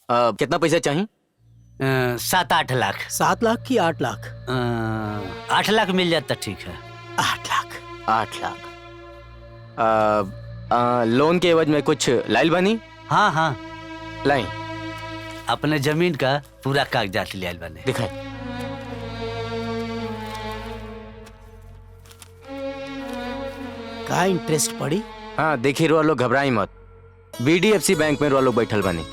कितना पैसा चाहिए? 7-8 लाख। 7 लाख की 8 लाख? 8 लाख मिल जाता ठीक है। 8 लाख। 8 लाख। लोन के एवज में कुछ लाइल बनी? हाँ हाँ लाई। अपने जमीन का पूरा कागजात ले बने। दिखाए। का इंटरेस्ट पड़ी? हाँ देखिए रो लोग घबराई मत। BDFC बैंक में रो लोग बैठल बनी।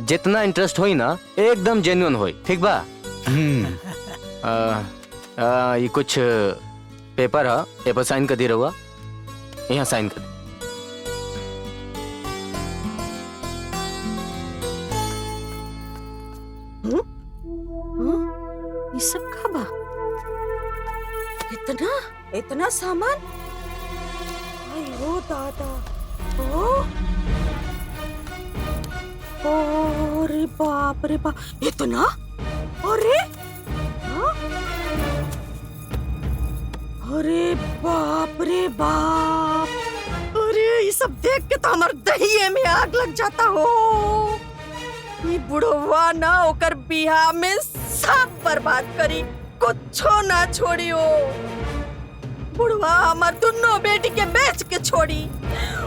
जितना इंटरेस्ट होई ना एकदम जेन्युइन होई, ठीक बा? ये कुछ पेपर है, ए पर साइन कर दी रहुआ। यहाँ साइन कर। ये सब का बा? इतना सामान? अयो दादा। अरे बाप रे बाप, इतना? अरे हाँ? अरे बाप रे बाप, अरे ये सब देख के तो हमारे दहिये में आग लग जाता हो। ये बुढ़वा ना ओकर बिहार में सब बर्बाद करी, कुछो ना छोड़ियो। बुढ़वा हमार दोनों बेटी के बेच के छोड़ी,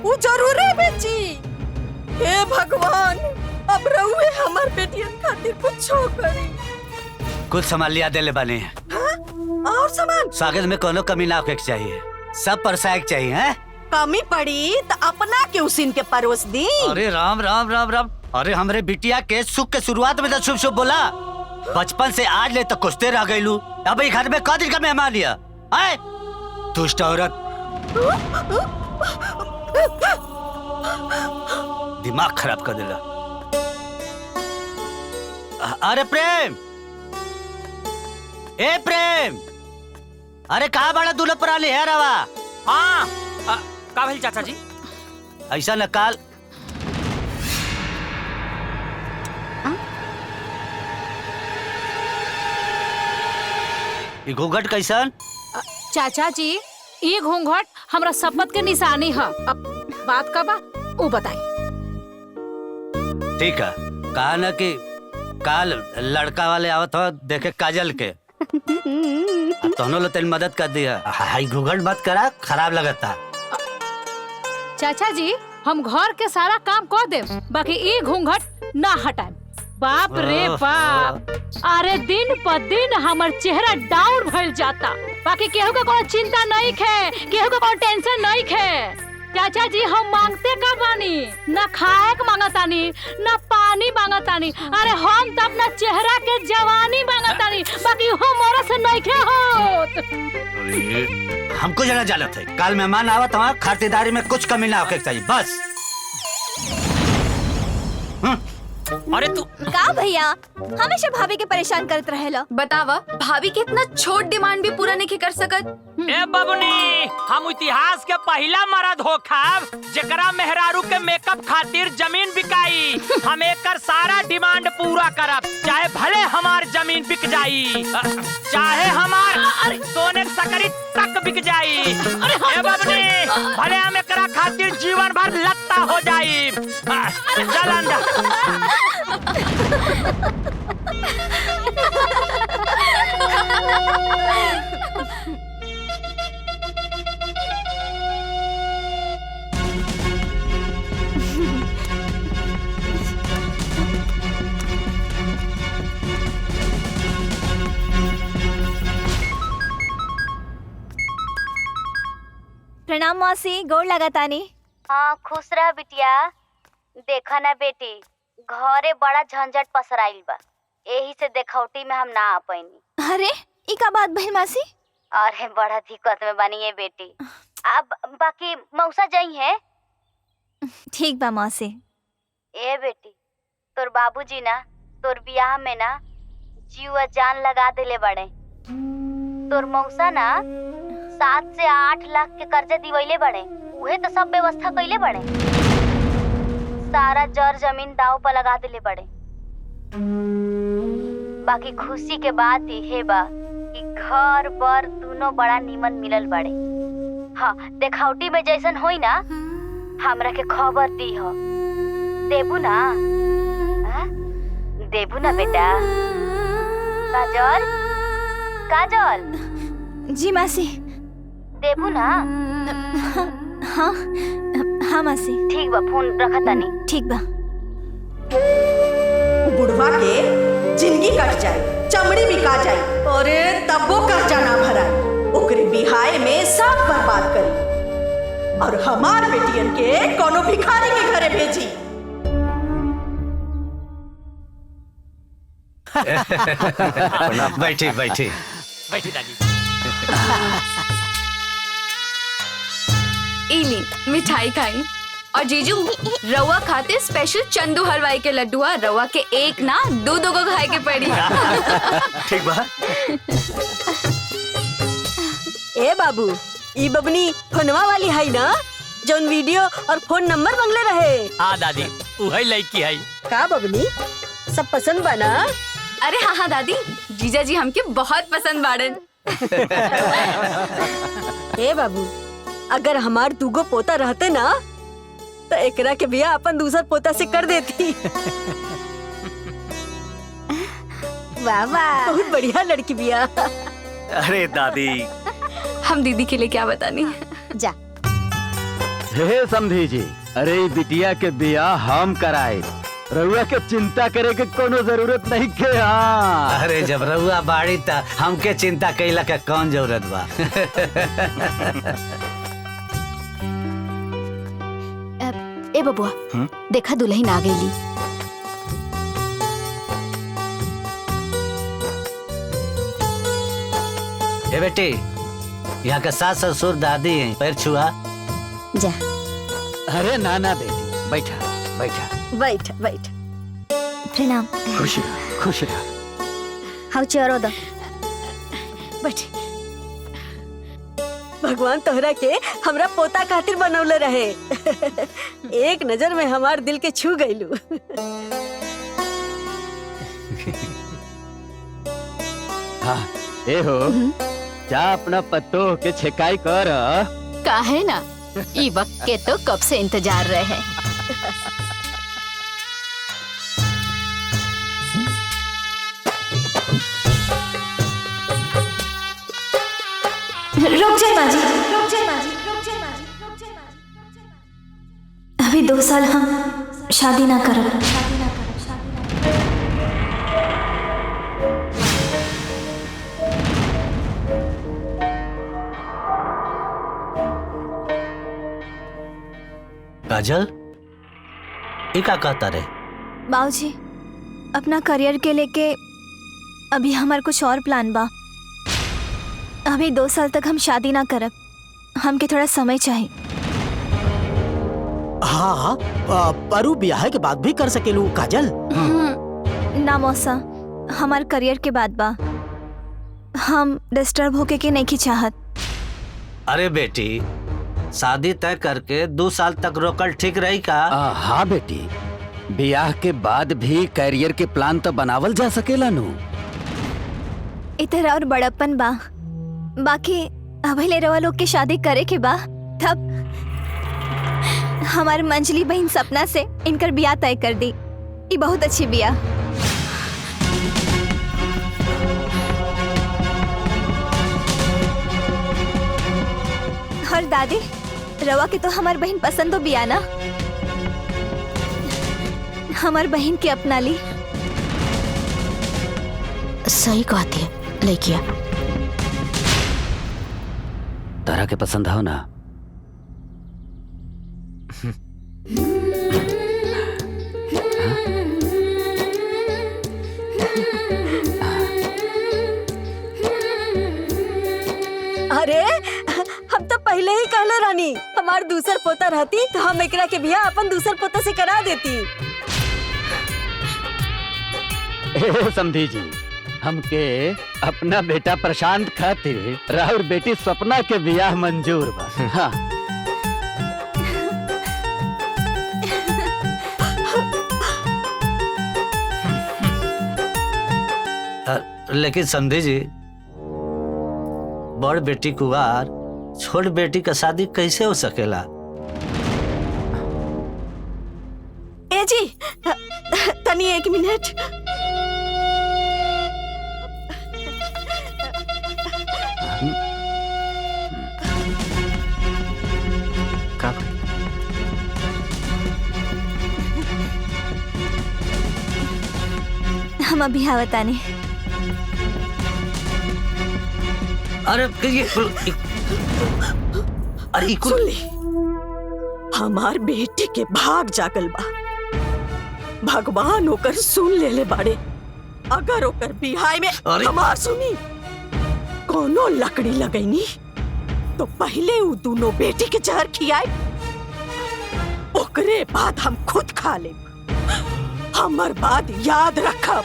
वो जरूर बेची। हे भगवान, अब रहुए हमार बेटियन खातिर कुछो करी। कुछ सामान लिया दे ले बने। हाँ? और सामान? स्वागत में कोनो कमी ना होके चाहिए, सब परसायक चाहिए हैं? कमी पड़ी तो अपना के उसिन के परोस दी। अरे राम राम राम राम। अरे हमरे बिटिया के सुख के शुरुआत में तो शुभ शुभ बोला। बचपन से आज ले तक कुछते रह गईलू। अब घर में कौन दिन का मेहमान लिया? आए दुष्ट औरत, दिमाग खराब कर दिला। अरे प्रेम, ए प्रेम, अरे कहाँ बड़ा दूल्हा पराली है रवा? हाँ का भइल चाचा जी? ऐसा नकाल ये घूंघट कैसन? चाचा जी ये घूंघट हमरा शपथ के निशानी है। अब बात का बा वो बताई। ठीक है, कहा ना कि काल लड़का वाले आवत हो देखे काजल के दोनों लोग तेरी मदद कर दिया। हाई घूंघट मत करा, खराब लगता। चाचा जी हम घर के सारा काम कर दे, बाकी ये घूंघट ना हटाए। बाप रे बाप, अरे दिन पर दिन हमार चेहरा डाउन भइल जाता, बाकी केहू के कोनो चिंता नहीं है, केहू के कोनो टेंशन नहीं है। चाचा जी हम मांगते का बानी, ना खाए के मांगतानी, ना पानी मांगतानी। अरे हम तो अपना चेहरा के जवानी मांगतानी, बाकी वो मोरा से नहीं के होत। हमको जना जालत है, कल मेहमान आवत हमारा खातिरदारी में कुछ कमी ना होके चाहिए बस। अरे तू का भैया हमेशा भाभी के परेशान करत रहेला। बतावा भाभी के इतना छोट डिमांड भी पूरा नहीं कर सकत। ए बबनी, हम इतिहास के पहला मर्द हो खाब जेकरा मेहरारू के मेकअप खातिर जमीन बिकाई। हम एकर सारा डिमांड पूरा करब, चाहे भले हमार जमीन बिक जाई, चाहे हमार सोने की सकरी तक बिक जाई। ए बबनी, भले हम एकरा खातिर जीवन भर लत्ता हो जाई। चल अंदर। प्रणाम मौसी, गोड़ लगातानी। हाँ खुश रह बिटिया। देखा ना बेटी, घरे बड़ा झंझट पसराइल बा, यही से देखौटी में हम ना आ पैनी। अरे ई का बात भइल मौसी? अरे बड़ा दिक्कत में बनी है बेटी। अब बाकी मौसा जाई है। ठीक बा मौसी। ए बेटी, तोर बाबूजी ना तोर बियाह में ना जीवा जान लगा दिले बड़े। तोर मौसा ना 7 से 8 लाख के कर्जे दिवैले बड़े, उहे तो सब व्यवस्था कैले बड़े। सारा जर जमीन दाव पर लगा दिले बड़े। बाकी खुशी के बात ये बा कि घर बर दोनों बड़ा नीमन मिलल बड़े। हाँ देखौटी में जैसन होई ना हमरा के खबर दी हो, देबू ना? देबू ना बेटा? काजल, काजल जी मासी। देबू ना? हाँ हाँ मासी। ठीक बा, फोन रखा तानी। ठीक बा। बुढ़वा के जिंदगी कट जाए, चमड़ी बिका जाए, और तब वो कर्जा ना भराए, ओकरे बिहाय में सब बर्बाद करी और हमार बेटियन के कोनो भिखारी के घरे भेजी। बैठी बैठी बैठी दादी। इली मिठाई खाई। और जीजू रवा खाते स्पेशल चंदू हलवाई के लड्डुआ, रवा के एक ना दो दो को खाए के पड़ी। ठीक बा। ए बाबू, ई बबनी फोनवा वाली है ना, जौन वीडियो और फोन नंबर मांगले रहे? हाँ दादी, वही लड़की है। का बबनी, सब पसंद बना? अरे हाँ हाँ दादी, जीजा जी हमके बहुत पसंद बाड़न। ए बाबू, अगर हमार दूगो पोता रहते ना तो एकरा के बिया अपन दूसर पोता से कर देती। वाह वाह, बहुत बढ़िया लड़की बिया। अरे दादी, हम दीदी के लिए क्या बतानी। जा। हे समधी जी, अरे बिटिया के बियाह हम कराए, रउआ के चिंता करे के कोनो जरूरत नहीं के। हाँ, अरे जब रउआ बाड़ी था हमके चिंता कैला के कौन जरूरत बा। ए बबुआ, देखा दुल्हन आ गईली। ए बेटी, यहाँ के सास ससुर दादी हैं, पैर छुआ। जा। अरे नाना बेटी, बैठा बैठा। बैठ बैठ। प्रणाम। खुश रह, खुश रह। हाउ चेयर दो। बैठ। भगवान तोहरा के हमरा पोता खातिर बनौले रहे। एक नजर में हमार दिल के छू गईलू। हाँ, ए हो, जा अपना पत्तो के छेकाई कर। काहे ना, ई वक्त के तो कब से इंतजार रहे। रुक जाए माजी, रुक जाए माजी, रुक जाए माजी, रुक जाए माजी। अभी 2 साल हम शादी ना करब। काजल, ये का कहता रे? बाबूजी, अपना करियर के लेके अभी हमार कुछ और प्लान बा। अभी 2 साल तक हम शादी ना करब, हमके थोड़ा समय चाहिए। हाँ, परू ब्याह के बाद भी कर सकेलू काजल। ना मौसा, हमार करियर के बाद बा, हम डिस्टर्ब होके के नहीं की चाहत। अरे बेटी, शादी तय करके 2 साल तक रोकल ठीक रही का? हाँ बेटी, ब्याह के बाद भी करियर के प्लान तो बनावल जा सकेला नु। इधर और बड़प्पन बा, बाकी अभी ले रवा लोग के शादी करे के बा, तब हमार मंजली बहन सपना से इनकर बियाह तय कर दी। ये बहुत अच्छी बियाह। और दादी, रवा के तो हमार बहन पसंद हो बिया ना, हमार बहन के अपना ली। सही कहती है, लेकिया तारा के पसंद हो ना? अरे हम तो पहले ही कहले रानी, हमार दूसर पोता रहती तो हम एकरा के बियाह अपन दूसर पोता से करा देती। ए समधी जी, हमके अपना बेटा प्रशांत खातिर राहुल बेटी सपना के बियाह मंजूर बा। हाँ। लेकिन समझी जी, बड़ बेटी कुवार, छोट बेटी का शादी कैसे हो सकेला? ए जी, तनी 1 मिनट। हम अभी आवताने। अरे अरे सुन ली, हमार बेटी के भाग जागल बा। भगवान ओकर सुन ले बाड़े। अगर ओकर बिहाय में हमार सुनी कोनो लकड़ी लगैनी तो पहले उ दोनों बेटी के जहर खियाए, ओकरे बाद हम खुद खा ले। हमर बात याद रखब।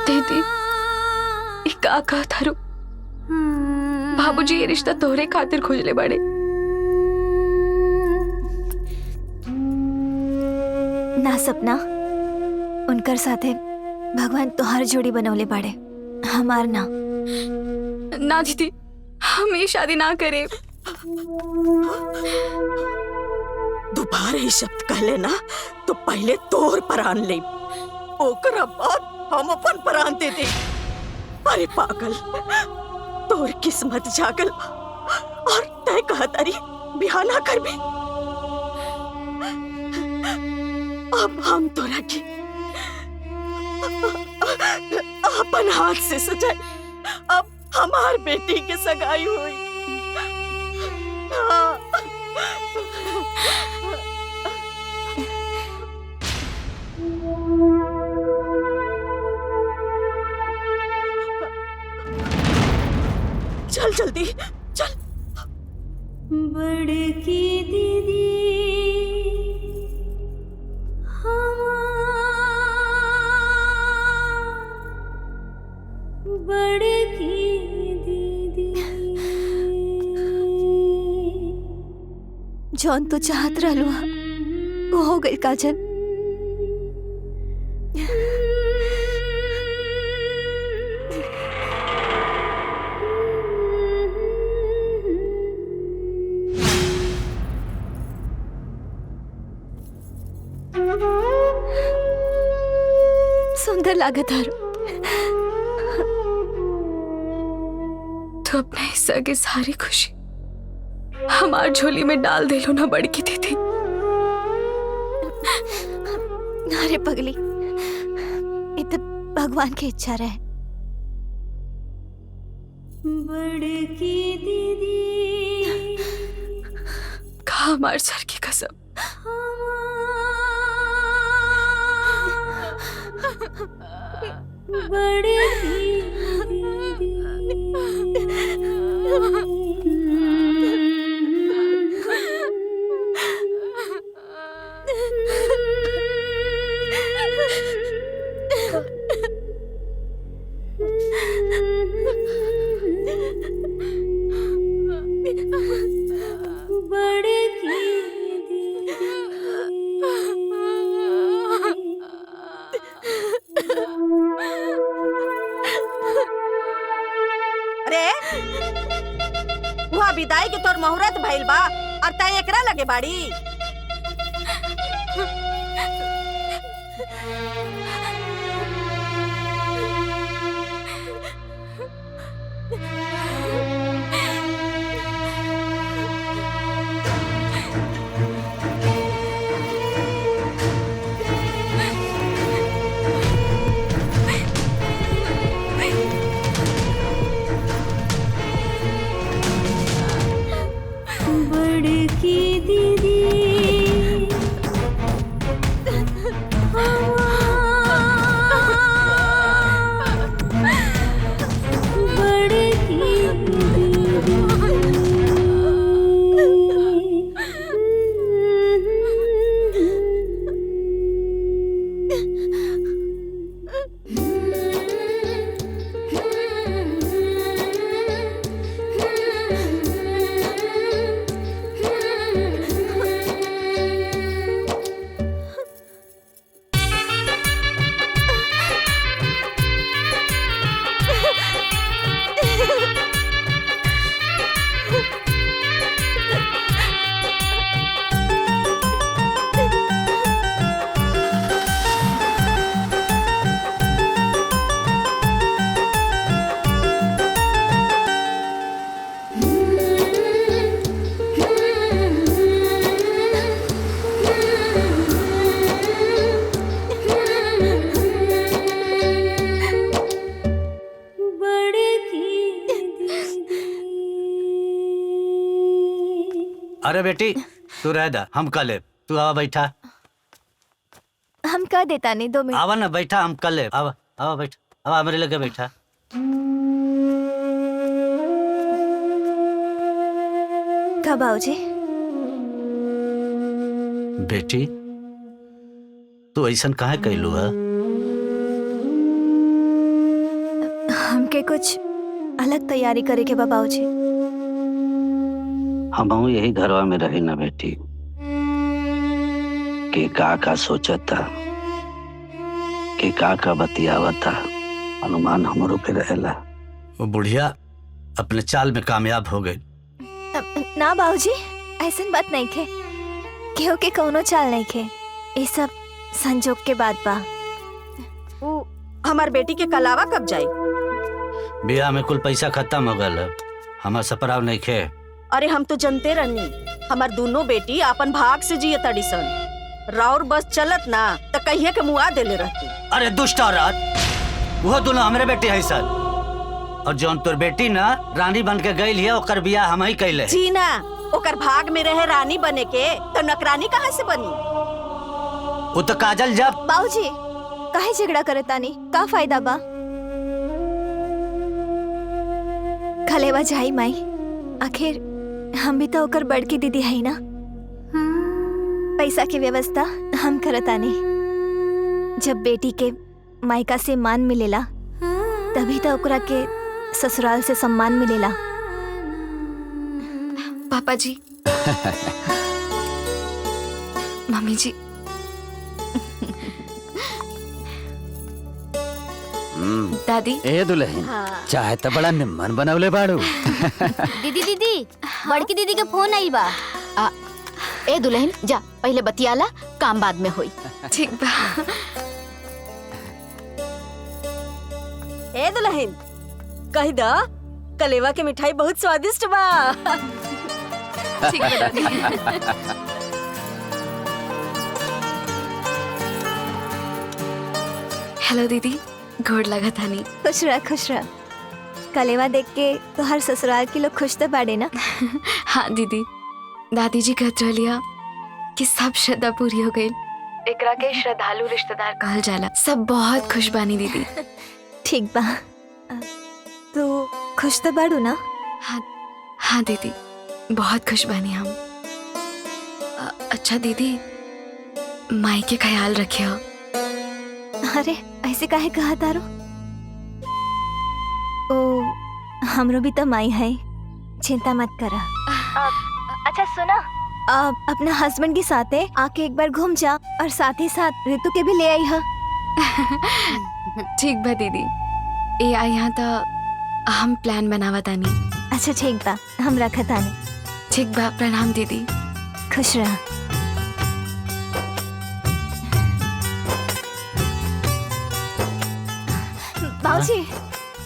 दीदी का थारू बाबूजी ये रिश्ता तोहरे खातिर खोजले बड़े। ना सपना, उनकर साथे भगवान तोहार जोड़ी बनौले बाड़े, हमार ना। ना दीदी, हम ये शादी ना करे। दोबारा ये शब्द कहले ना तो पहले तोर परान ले, ओकरा बाद हम अपन परान दे दे। अरे पागल, तोर किस्मत जागल और तय कहतारी बिहार ना कर भी। अब हम तोरा के अपन हाथ से सजाए। अब हमार बेटी के सगाई हुई। चल जल्दी चल। बड़की दीदी बड़की दीदी, जौन तो चाहत रहलू वो हो गई काजल। सुंदर लागत है। तो अपने हिस्सा की सारी खुशी हमार झोली में डाल दे लो ना बड़की दीदी। अरे पगली, ये तो भगवान की इच्छा रहे। बड़की दीदी कहा हमार सर की कसम। विदाई के तोर मुहूर्त भइल बा और तय एकरा लगे बाड़ी। बड़की दीदी अरे बेटी तू रह दा, हम कर ले। तू आवा बैठा, हम कह देता नहीं 2 मिनट। आवा ना बैठा, हम कर ले। आवा आवा बैठा, आवा मेरे लगे बैठा। कब बाबूजी? बेटी तू ऐसा काहे कैलू है? हमके कुछ अलग तैयारी करे के बा बाबूजी। हम यही घरवा में रही ना बेटी, के का सोचता, के का बतियावता, अनुमान हमरो पे रहेला। वो बुढ़िया अपने चाल में कामयाब हो गई। ना बाबूजी, ऐसन बात नहीं खे, केहू के कौनो चाल नहीं खे, ये सब संजोग के बात बा। वो हमार बेटी के कलावा कब जाई? बियाह में कुल पैसा खत्म हो गल, हमार सपराव नहीं खे। अरे हम तो जनते रहनी, हमार दोनों बेटी अपन भाग से जिये तड़ीसन। राउर बस चलत ना तो कहिए के मुआ देले रहती। अरे दुष्ट औरत, वो दोनों हमरे बेटी है सर, और जौन तोर बेटी ना रानी बन के गई है, ओकर बियाह हम ही कैले। जी ना, ओकर भाग में रहे रानी बने के, तो नकरानी कहाँ से बनी? वो तो काजल जब। बाबूजी काहे झगड़ा करत तानी, का फायदा बा? खलेवा जाई माई, आखिर हम भी तो ओकर बड़की दीदी है ना। पैसा की व्यवस्था हम करतानी। जब बेटी के मायका से मान मिलेला, तभी तो ओकरा के ससुराल से सम्मान मिलेला। पापा जी मम्मी जी, दादी। ए दुल्हन, चाहे तो बड़ा निम्मन बनवले बाड़ू। दीदी दीदी, बड़की दीदी के फोन आई बा। ए दुल्हन जा, पहले बतियाला, काम बाद में होई। ठीक बा। ए दुल्हन, कह दा कलेवा के मिठाई बहुत स्वादिष्ट बा। ठीक बा दादी। हेलो दीदी, घोड़ लगा था नहीं। खुश रह खुश रह। कलेवा देख के तो हर ससुराल के लोग खुश तो बाड़े ना। हाँ दीदी, दादी जी कहत रहलिया कि सब श्रद्धा पूरी हो गई। एकरा के श्रद्धालु रिश्तेदार कहल जाला। सब बहुत खुश बानी दीदी। ठीक बा, तू खुश तो बाड़ू ना? हाँ हाँ दीदी, बहुत खुश बानी हम। अच्छा दीदी, माई के ख्याल रखियो। अरे ऐसे काहे कहा तारो? ओ हमरो भी तो माई है, चिंता मत करा। अच्छा सुना, अपना हस्बैंड के साथ आके एक बार घूम जा, और साथ ही साथ ऋतु के भी ले आई है। ठीक बा दीदी, ए आई यहाँ तो हम प्लान बनावा तानी। अच्छा ठीक बा, हम रखा तानी। ठीक बा, प्रणाम दीदी। खुश रह। बाबूजी,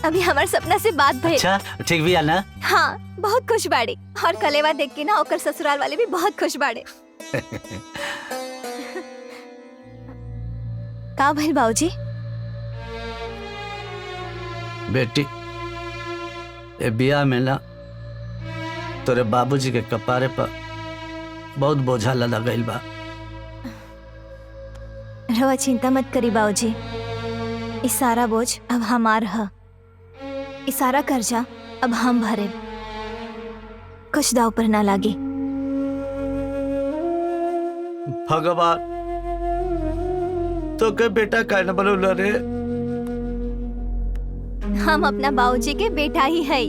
अभी हमारे सपना से बात भइल। अच्छा ठीक भी है ना? हाँ, बहुत खुश बाड़े, और कलेवा देख के ना ओकर ससुराल वाले भी बहुत खुश बाड़े। का भइल बाबूजी? बेटी, ए बियाह में ना तोरे बाबूजी के कपारे पर बहुत बोझा लदा गइल बा। रवा चिंता मत करी बाबूजी, इस सारा बोझ अब हमार है। इस सारा कर्जा अब हम भरे, कुछ दाव पर ना लागी। भगवान, तो के बेटा काहे न बनौला रे? हम अपना बाबूजी के बेटा ही है,